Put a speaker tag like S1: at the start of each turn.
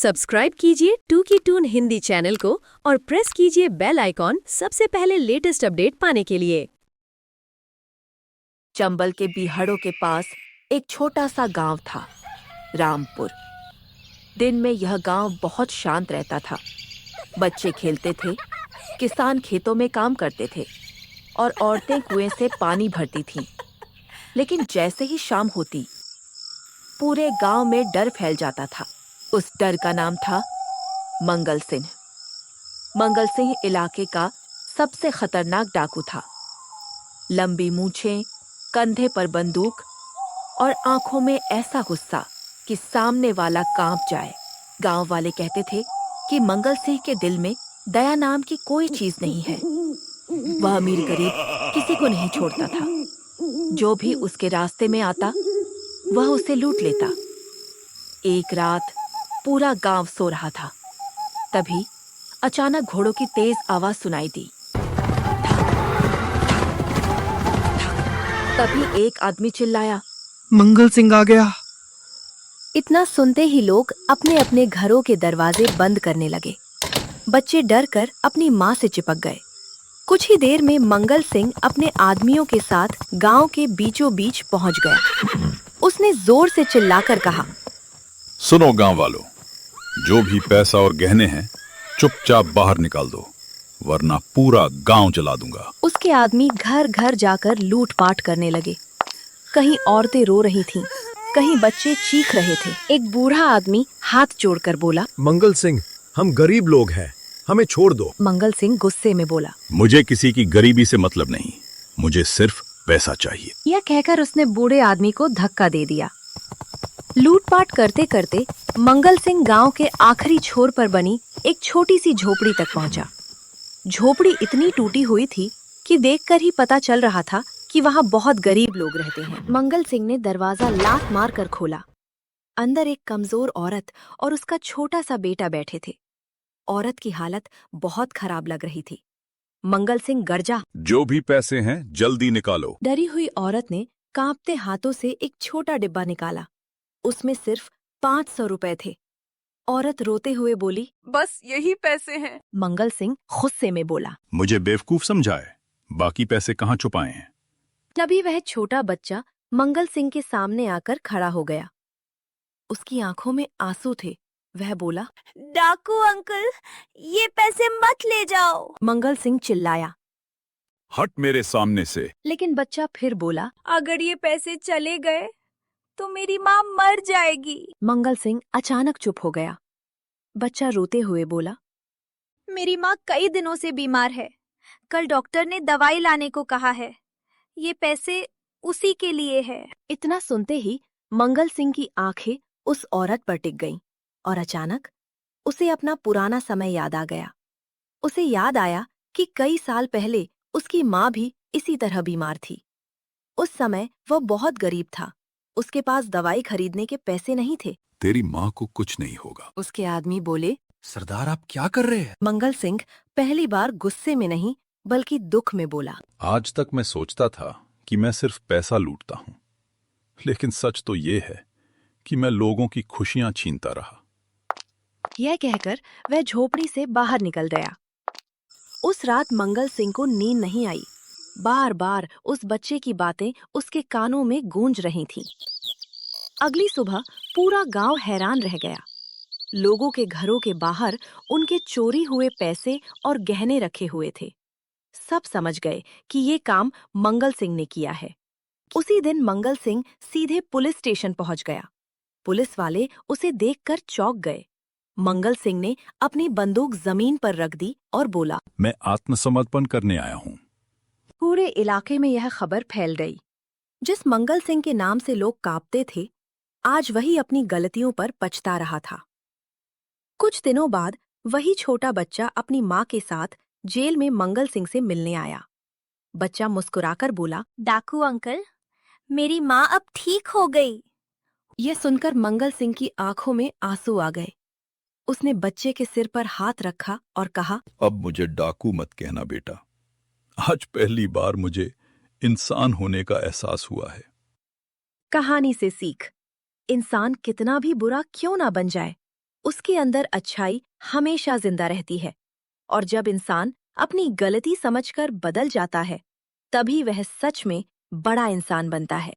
S1: Subscribe कीजिए to की twin Hindi channel को और प्रेस कीजिए बेल आइकॉन सबसे पहले लेटेस्ट अपडेट पाने के लिए।
S2: चंबल के बीहड़ों के पास एक छोटा सा गांव था, रामपुर। दिन में यह गांव बहुत शांत रहता था। बच्चे खेलते थे, किसान खेतों में काम करते थे और औरतें कुएं से पानी भरती थीं। लेकिन जैसे ही शाम होती, पूरे गांव में डर फैल जाता था। उस डर का नाम था मंगल सिंह। मंगल सिंह इलाके का सबसे खतरनाक डाकू था। लंबी मूछें, कंधे पर बंदूक और आंखों में ऐसा गुस्सा कि सामने वाला कांप जाए। गांव वाले कहते थे कि मंगल सिंह के दिल में दया नाम की कोई चीज नहीं है। वह अमीर गरीब किसी को नहीं छोड़ता था। जो भी उसके रास्ते में आता, वह उसे लूट लेता। एक रात पूरा गांव सो रहा था। तभी अचानक घोड़ों की तेज आवाज सुनाई दी। तभी एक आदमी चिल्लाया,
S3: मंगल सिंह आ गया।
S1: इतना सुनते ही लोग अपने अपने घरों के दरवाजे बंद करने लगे। बच्चे डर कर अपनी माँ से चिपक गए। कुछ ही देर में मंगल सिंह अपने आदमियों के साथ गांव के बीचों बीच पहुंच गया। उसने जोर से चिल्लाकर कहा,
S4: सुनो गांव वालों, जो भी पैसा और गहने हैं चुपचाप बाहर निकाल दो, वरना पूरा गांव जला दूंगा।
S1: उसके आदमी घर घर जाकर लूटपाट करने लगे। कहीं औरतें रो रही थीं, कहीं बच्चे चीख रहे थे। एक बूढ़ा आदमी हाथ जोड़कर बोला,
S3: मंगल सिंह, हम गरीब लोग हैं, हमें छोड़ दो।
S1: मंगल सिंह गुस्से में बोला,
S4: मुझे किसी की गरीबी से मतलब नहीं, मुझे सिर्फ पैसा चाहिए।
S1: यह कहकर उसने बूढ़े आदमी को धक्का दे दिया। लूटपाट करते करते मंगल सिंह गांव के आखिरी छोर पर बनी एक छोटी सी झोपड़ी तक पहुंचा। झोपड़ी इतनी टूटी हुई थी कि देखकर ही पता चल रहा था कि वहां बहुत गरीब लोग रहते हैं। मंगल सिंह ने दरवाजा लात मार कर खोला। अंदर एक कमजोर औरत और उसका छोटा सा बेटा बैठे थे। औरत की हालत बहुत खराब लग रही थी। मंगल सिंह गर्जा,
S4: जो भी पैसे हैं जल्दी निकालो।
S1: डरी हुई औरत ने कांपते हाथों से एक छोटा डिब्बा निकाला। उसमें सिर्फ 500 रुपए थे। औरत रोते हुए बोली,
S2: बस यही पैसे हैं।
S1: मंगल सिंह गुस्से में बोला।
S4: मुझे बेवकूफ समझाए, बाकी पैसे कहाँ छुपाए हैं?
S1: तभी वह छोटा बच्चा मंगल सिंह के सामने आकर खड़ा हो गया। उसकी आंखों में आंसू थे। वह बोला,
S5: डाकू अंकल, ये पैसे मत ले जाओ।
S1: मंगल सिंह चिल्लाया,
S4: हट मेरे सामने से।
S1: लेकिन बच्चा फिर बोला,
S5: अगर ये पैसे चले गए तो मेरी माँ मर जाएगी।
S1: मंगल सिंह अचानक चुप हो गया। बच्चा रोते हुए बोला,
S5: मेरी माँ कई दिनों से बीमार है। कल डॉक्टर ने दवाई लाने को कहा है। ये पैसे उसी के लिए है।
S1: इतना सुनते ही मंगल सिंह की आंखें उस औरत पर टिक गईं और अचानक उसे अपना पुराना समय याद आ गया। उसे याद आया कि कई साल पहले उसकी माँ भी इसी तरह बीमार थी। उस समय वह बहुत गरीब था। उसके पास दवाई खरीदने के पैसे नहीं थे।
S4: तेरी माँ को कुछ नहीं होगा।
S1: उसके आदमी बोले,
S3: सरदार, आप क्या कर रहे हैं?
S1: मंगल सिंह पहली बार गुस्से में नहीं बल्कि दुख में बोला,
S4: आज तक मैं सोचता था कि मैं सिर्फ पैसा लूटता हूं, लेकिन सच तो ये है कि मैं लोगों की खुशियां छीनता रहा।
S1: यह कहकर वह झोपड़ी से बाहर निकल गया। उस रात मंगल सिंह को नींद नहीं आई। बार बार उस बच्चे की बातें उसके कानों में गूंज रही थीं। अगली सुबह पूरा गांव हैरान रह गया। लोगों के घरों के बाहर उनके चोरी हुए पैसे और गहने रखे हुए थे। सब समझ गए कि ये काम मंगल सिंह ने किया है। उसी दिन मंगल सिंह सीधे पुलिस स्टेशन पहुंच गया। पुलिस वाले उसे देखकर चौंक गए। मंगल सिंह ने अपनी बंदूक जमीन पर रख दी और बोला,
S4: मैं आत्मसमर्पण करने आया हूं।
S1: पूरे इलाके में यह खबर फैल गई। जिस मंगल सिंह के नाम से लोग कांपते थे, आज वही अपनी गलतियों पर पछता रहा था। कुछ दिनों बाद वही छोटा बच्चा अपनी माँ के साथ जेल में मंगल सिंह से मिलने आया। बच्चा मुस्कुराकर बोला,
S5: डाकू अंकल, मेरी माँ अब ठीक हो गई।
S1: यह सुनकर मंगल सिंह की आंखों में आंसू आ गए। उसने बच्चे के सिर पर हाथ रखा और कहा,
S4: अब मुझे डाकू मत कहना बेटा। आज पहली बार मुझे इंसान होने का एहसास हुआ है।
S1: कहानी से सीख, इंसान कितना भी बुरा क्यों ना बन जाए, उसके अंदर अच्छाई हमेशा जिंदा रहती है, और जब इंसान अपनी गलती समझकर बदल जाता है, तभी वह सच में बड़ा इंसान बनता है।